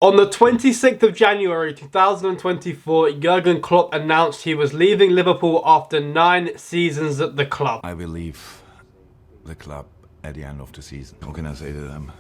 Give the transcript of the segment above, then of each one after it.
On the 26th of January 2024, Jurgen Klopp announced he was leaving Liverpool after 9 seasons at the club. I will leave the club at the end of the season. What can I say to them?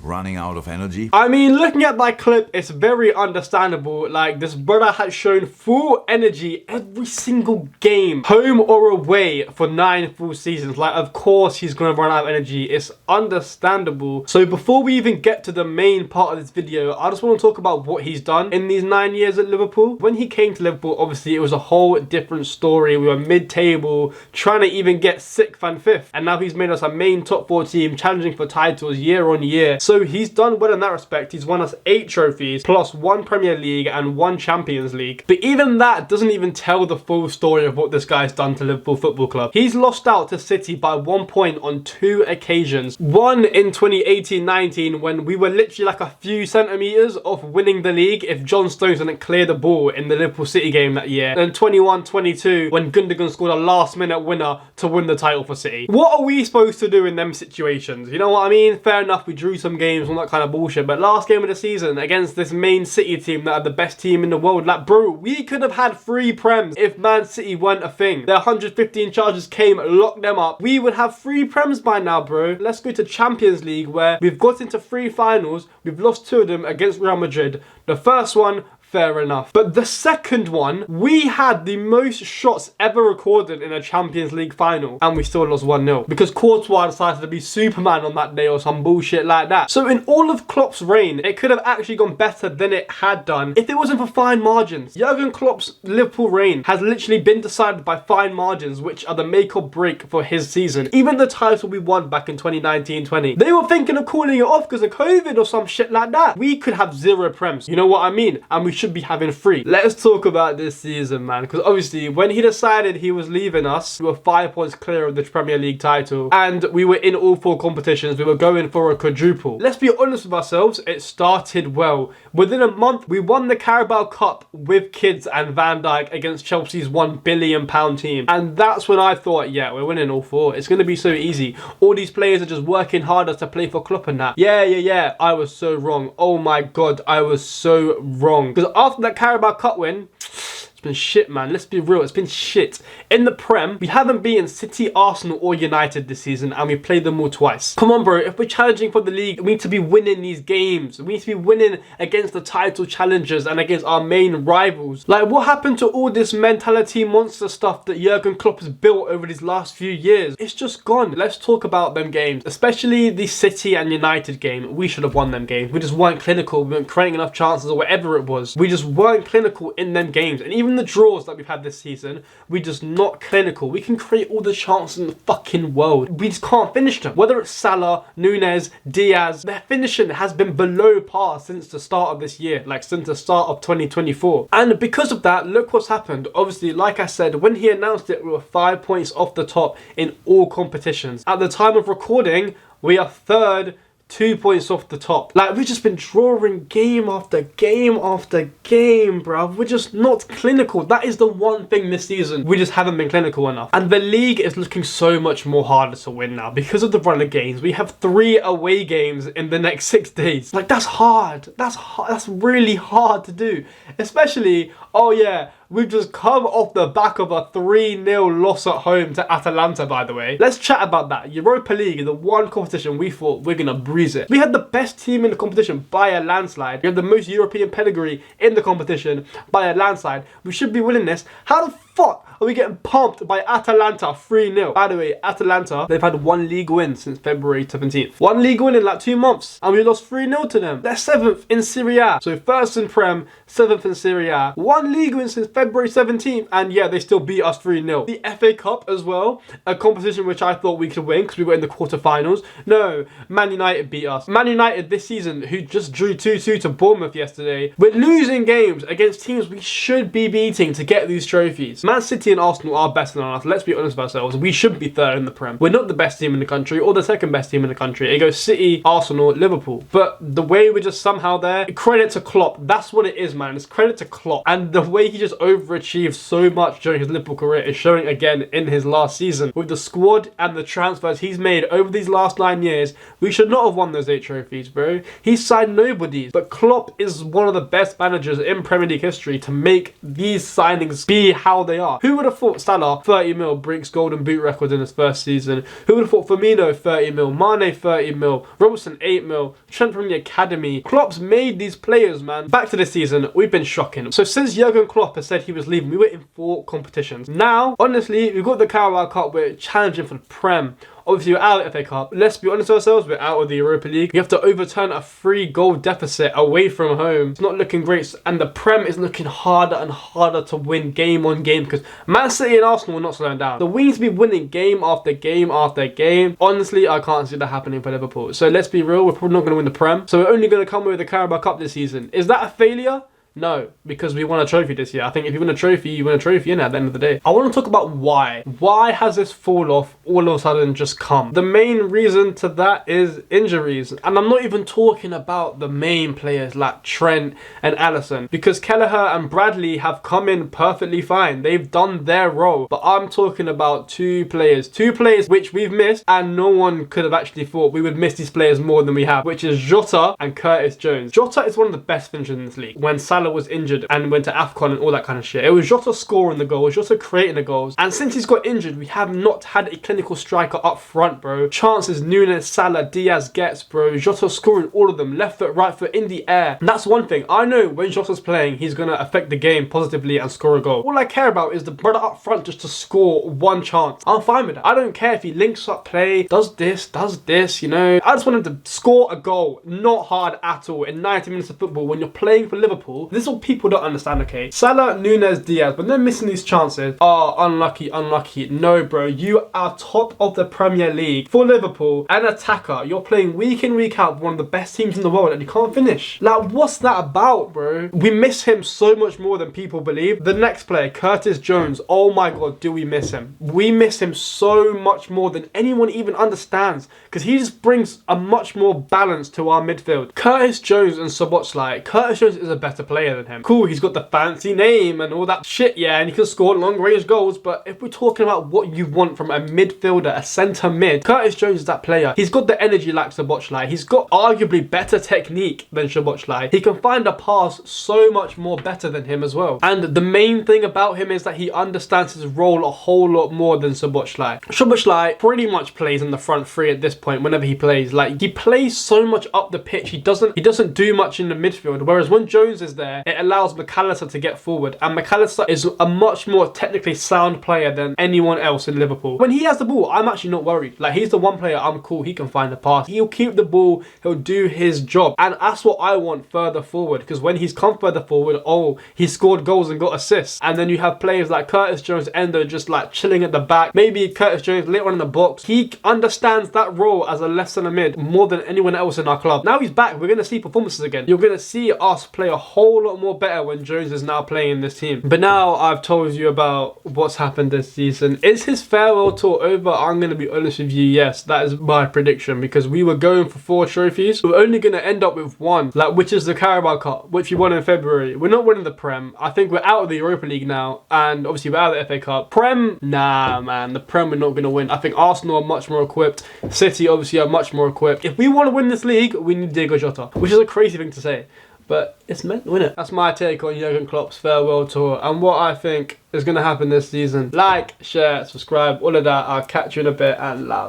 Running out of energy. I mean, looking at that clip, it's very understandable. Like, this brother has shown full energy every single game, home or away, for 9 full seasons. Like, of course he's gonna run out of energy. It's understandable. So before we even get to the main part of this video, I just want to talk about what he's done in these 9 years at Liverpool. When he came to Liverpool, obviously it was a whole different story. We were mid-table, trying to even get 6th and 5th, and now he's made us a main top 4 team, challenging for titles year on year. So he's done well in that respect. He's won us 8 trophies, plus 1 Premier League and 1 Champions League. But even that doesn't even tell the full story of what this guy's done to Liverpool Football Club. He's lost out to City by 1 point on 2 occasions. One in 2018-19 when we were literally like a few centimetres off winning the league if John Stones didn't clear the ball in the Liverpool City game that year. And 21-22 when Gundogan scored a last minute winner to win the title for City. What are we supposed to do in them situations? You know what I mean? Fair enough, we drew some games, all that kind of bullshit, but last game of the season against this main City team that are the best team in the world, like, bro, we could have had 3 Prems if Man City weren't a thing. Their 115 charges came, locked them up. We would have 3 Prems by now, bro. Let's go to Champions League, where we've got into 3 finals. We've lost 2 of them against Real Madrid. The first one, fair enough. But the second one, we had the most shots ever recorded in a Champions League final, and we still lost 1-0 because Courtois decided to be Superman on that day or some bullshit like that. So in all of Klopp's reign, it could have actually gone better than it had done if it wasn't for fine margins. Jurgen Klopp's Liverpool reign has literally been decided by fine margins, which are the make or break for his season. Even the title we won back in 2019-20, they were thinking of calling it off because of COVID or some shit like that. We could have 0 Prems, you know what I mean? And we should be having 3. Let's talk about this season, man, because obviously when he decided he was leaving us, we were 5 points clear of the Premier League title, and we were in all 4 competitions. We were going for a quadruple. Let's be honest with ourselves, it started well. Within a month, we won the Carabao Cup with Kids and Van Dijk against Chelsea's £1 billion team, and that's when I thought, yeah, we're winning all 4. It's going to be so easy. All these players are just working harder to play for Klopp and that. Yeah, I was so wrong. Oh my god, I was so wrong. Because after that Carabao Cup win, it's been shit, man. Let's be real, it's been shit. In the Prem, we haven't beaten City, Arsenal or United this season, and we played them all twice. Come on, bro, if we're challenging for the league, we need to be winning these games. We need to be winning against the title challengers and against our main rivals. Like, what happened to all this mentality monster stuff that Jurgen Klopp has built over these last few years? It's just gone. Let's talk about them games, especially the City and United game. We should have won them games. We just weren't clinical. We weren't creating enough chances or whatever it was. We just weren't clinical in them games. And even the draws that we've had this season, we just not clinical. We can create all the chances in the fucking world. We just can't finish them. Whether it's Salah, Nunez, Diaz, their finishing has been below par since the start of this year, like since the start of 2024. And because of that, look what's happened. Obviously, like I said, when he announced it, we were 5 points off the top in all competitions. At the time of recording, we are 3rd, 2 points off the top. Like, we've just been drawing game after game after game, bruv. We're just not clinical. That is the one thing this season. We just haven't been clinical enough. And the league is looking so much more harder to win now because of the run of games. We have 3 away games in the next 6 days. Like, that's hard. That's hard. That's really hard to do. Especially, oh yeah, we've just come off the back of a 3-0 loss at home to Atalanta, by the way. Let's chat about that. Europa League, the one competition we thought we're going to breeze it. We had the best team in the competition by a landslide. We had the most European pedigree in the competition by a landslide. We should be winning this. How the fuck are we getting pumped by Atalanta 3-0? By the way, Atalanta, they've had 1 league win since February 17th. 1 league win in like 2 months, and we lost 3-0 to them. They're 7th in Serie A. So 1st in Prem, 7th in Serie A. 1 league win since February 17th, and yeah, they still beat us 3-0. The FA Cup as well, a competition which I thought we could win because we were in the quarterfinals. No, Man United beat us. Man United this season, who just drew 2-2 to Bournemouth yesterday. We're losing games against teams we should be beating to get these trophies. Man City and Arsenal are better than us. Let's be honest with ourselves. We shouldn't be third in the Prem. We're not the best team in the country or the second best team in the country. It goes City, Arsenal, Liverpool. But the way we're just somehow there, credit to Klopp. That's what it is, man. It's credit to Klopp. And the way he just overachieved so much during his Liverpool career is showing again in his last season. With the squad and the transfers he's made over these last 9 years, we should not have won those 8 trophies, bro. He signed nobodies. But Klopp is one of the best managers in Premier League history to make these signings be how they are. Who would have thought Salah, 30 mil, breaks golden boot record in his first season? Who would have thought Firmino, 30 mil, Mane, 30 mil, Robertson, 8 mil, Trent from the academy? Klopp's made these players, man. Back to this season, we've been shocking. So since Jurgen Klopp has said he was leaving, we were in 4 competitions. Now, honestly, we've got the Carabao Cup, we're challenging for the Prem. Obviously, we're out of the FA Cup. Let's be honest with ourselves, we're out of the Europa League. We have to overturn a 3-goal deficit away from home. It's not looking great, and the Prem is looking harder and harder to win game on game because Man City and Arsenal are not slowing down. So we need to be winning game after game after game. Honestly, I can't see that happening for Liverpool. So let's be real, we're probably not going to win the Prem. So we're only going to come with the Carabao Cup this season. Is that a failure? No, because we won a trophy this year. I think if you win a trophy, you win a trophy, innit, at the end of the day. I want to talk about why. Why has this fall off all of a sudden just come? The main reason to that is injuries. And I'm not even talking about the main players like Trent and Alisson, because Kelleher and Bradley have come in perfectly fine. They've done their role. But I'm talking about 2 players. 2 players which we've missed, and no one could have actually thought we would miss these players more than we have, which is Jota and Curtis Jones. Jota is one of the best finishers in this league. When Salah was injured and went to AFCON and all that kind of shit, it was Jota scoring the goals, Jota creating the goals, and since he's got injured, we have not had a clinical striker up front, bro. Chances Nunes, Salah, Diaz gets, bro. Jota scoring all of them, left foot, right foot, in the air. And that's one thing. I know when Jota's playing, he's going to affect the game positively and score a goal. All I care about is the brother up front just to score 1 chance. I'm fine with that. I don't care if he links up play, does this, you know. I just want him to score a goal. Not hard at all in 90 minutes of football when you're playing for Liverpool. This is what people don't understand, okay? Salah, Nunes, Diaz, but they're missing these chances. Oh, unlucky. No, bro. You are top of the Premier League for Liverpool, an attacker. You're playing week in, week out for one of the best teams in the world and you can't finish. Like, what's that about, bro? We miss him so much more than people believe. The next player, Curtis Jones. Oh my God, do we miss him? We miss him so much more than anyone even understands because he just brings a much more balance to our midfield. Curtis Jones and Szoboszlai. Curtis Jones is a better player than him. Cool, he's got the fancy name and all that shit, yeah, and he can score long range goals, but if we're talking about what you want from a midfielder, a centre mid, Curtis Jones is that player. He's got the energy like Szoboszlai. He's got arguably better technique than Szoboszlai. He can find a pass so much more better than him as well. And the main thing about him is that he understands his role a whole lot more than Szoboszlai. Szoboszlai pretty much plays in the front 3 at this point whenever he plays. Like, he plays so much up the pitch. He doesn't do much in the midfield, whereas when Jones is there, it allows McAllister to get forward, and McAllister is a much more technically sound player than anyone else in Liverpool. When he has the ball, I'm actually not worried. Like, he's the one player I'm cool, he can find the pass, he'll keep the ball, he'll do his job, and that's what I want further forward, because when he's come further forward, oh, he scored goals and got assists, and then you have players like Curtis Jones, Endo just like chilling at the back, maybe Curtis Jones later on in the box. He understands that role as a left centre mid more than anyone else in our club. Now he's back, we're going to see performances again. You're going to see us play a whole lot more better when Jones is now playing in this team. But now I've told you about what's happened this season. Is his farewell tour over? I'm going to be honest with you, yes, that is my prediction, because we were going for 4 trophies. We're only going to end up with 1, like, which is the Carabao Cup, which we won in February. We're not winning the Prem. I think we're out of the Europa League now, and obviously we're out of the FA Cup. Prem, nah, man, the Prem we're not going to win. I think Arsenal are much more equipped. City obviously are much more equipped. If we want to win this league, we need Diego Jota, which is a crazy thing to say, but it's meant to win it. That's my take on Jurgen Klopp's farewell tour and what I think is going to happen this season. Like, share, subscribe, all of that. I'll catch you in a bit, and loud.